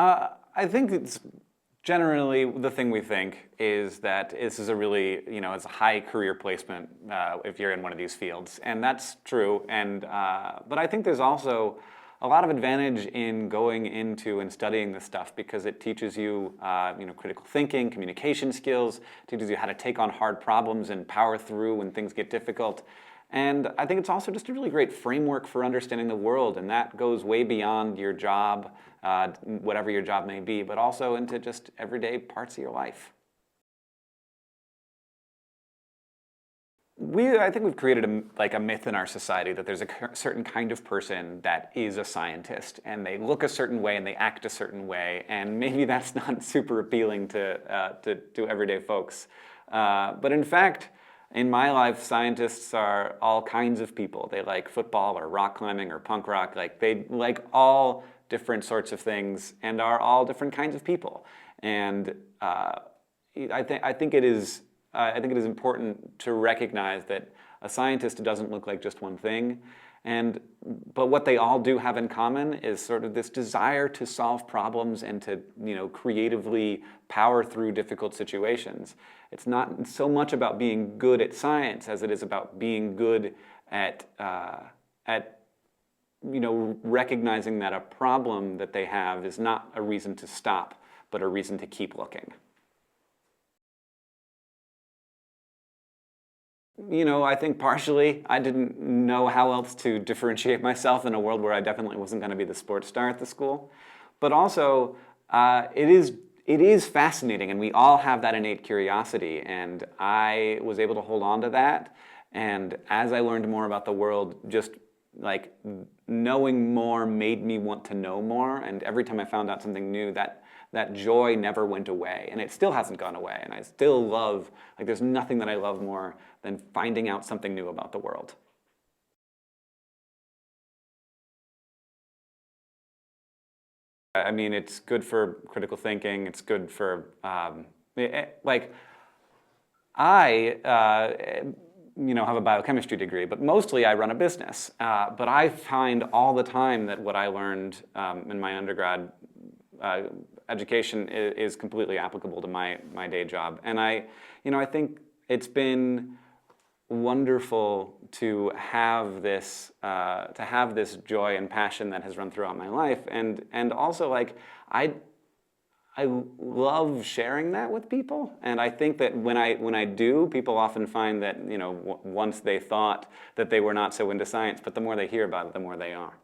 I think it's generally the thing we think is that this is a really, it's a high career placement if you're in one of these fields, and that's true. But I think there's also a lot of advantage in going into and studying this stuff because it teaches you, critical thinking, communication skills, teaches you how to take on hard problems and power through when things get difficult. And I think it's also just a really great framework for understanding the world, and that goes way beyond your job, whatever your job may be, but also into just everyday parts of your life. I think we've created a myth in our society that there's a certain kind of person that is a scientist, and they look a certain way and they act a certain way, and maybe that's not super appealing to everyday folks. But in fact, in my life, scientists are all kinds of people. They like football or rock climbing or punk rock. They like all different sorts of things and are all different kinds of people. And I think it is important to recognize that a scientist doesn't look like just one thing. But what they all do have in common is sort of this desire to solve problems and to creatively power through difficult situations. It's not so much about being good at science as it is about being good at recognizing that a problem that they have is not a reason to stop, but a reason to keep looking. I think partially I didn't know how else to differentiate myself in a world where I definitely wasn't going to be the sports star at the school. But also, it is fascinating, and we all have that innate curiosity, and I was able to hold on to that. And as I learned more about the world, just like knowing more made me want to know more, and every time I found out something new, that joy never went away, and it still hasn't gone away, and I still love, there's nothing that I love more than finding out something new about the world. I mean, it's good for critical thinking, it's good for, have a biochemistry degree, but mostly I run a business. But I find all the time that what I learned in my undergrad education is completely applicable to my day job. And I think it's been wonderful to have this joy and passion that has run throughout my life, and also I love sharing that with people, and I think that when I do, people often find that once they thought that they were not so into science, but the more they hear about it, the more they are.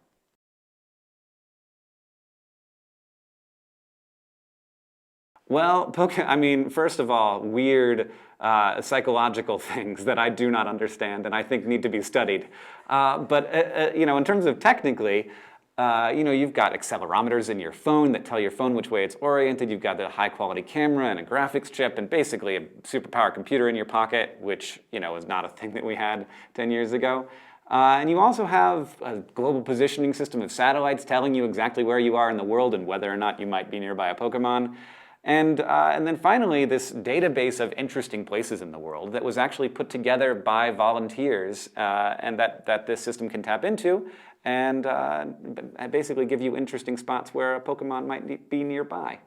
Well, first of all, weird psychological things that I do not understand and I think need to be studied. In terms of technically, you've got accelerometers in your phone that tell your phone which way it's oriented. You've got the high-quality camera and a graphics chip and basically a superpower computer in your pocket, which, is not a thing that we had 10 years ago. And you also have a global positioning system of satellites telling you exactly where you are in the world and whether or not you might be nearby a Pokemon. And then finally, this database of interesting places in the world that was actually put together by volunteers and that this system can tap into and basically give you interesting spots where a Pokemon might be nearby.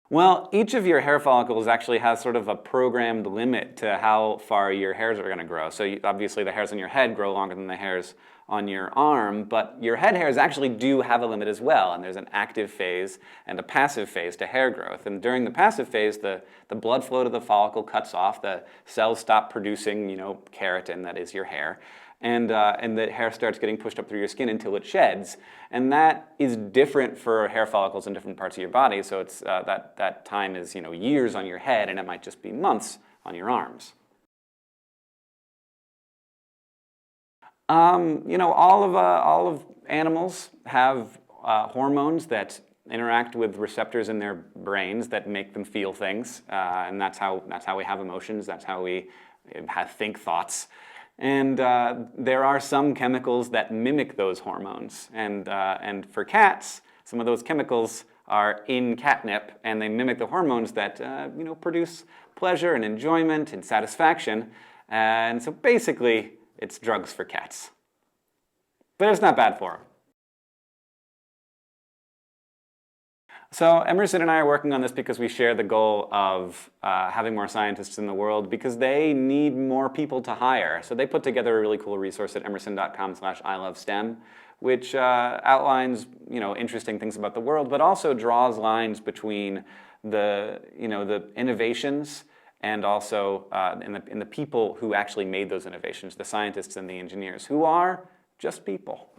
Well, each of your hair follicles actually has sort of a programmed limit to how far your hairs are going to grow. So obviously the hairs on your head grow longer than the hairs on your arm, but your head hairs actually do have a limit as well, and there's an active phase and a passive phase to hair growth. And during the passive phase, the blood flow to the follicle cuts off, the cells stop producing, keratin, that is your hair, and the hair starts getting pushed up through your skin until it sheds. And that is different for hair follicles in different parts of your body, so it's that time is years on your head, and it might just be months on your arms. All of animals have hormones that interact with receptors in their brains that make them feel things, and that's how we have emotions. That's how we think thoughts. And there are some chemicals that mimic those hormones, and for cats, some of those chemicals are in catnip, and they mimic the hormones that produce pleasure and enjoyment and satisfaction. And so basically, it's drugs for cats. But it's not bad for them. So Emerson and I are working on this because we share the goal of having more scientists in the world because they need more people to hire. So they put together a really cool resource at emerson.com/ilovestem, which outlines interesting things about the world, but also draws lines between the innovations and also in the people who actually made those innovations, the scientists and the engineers, who are just people.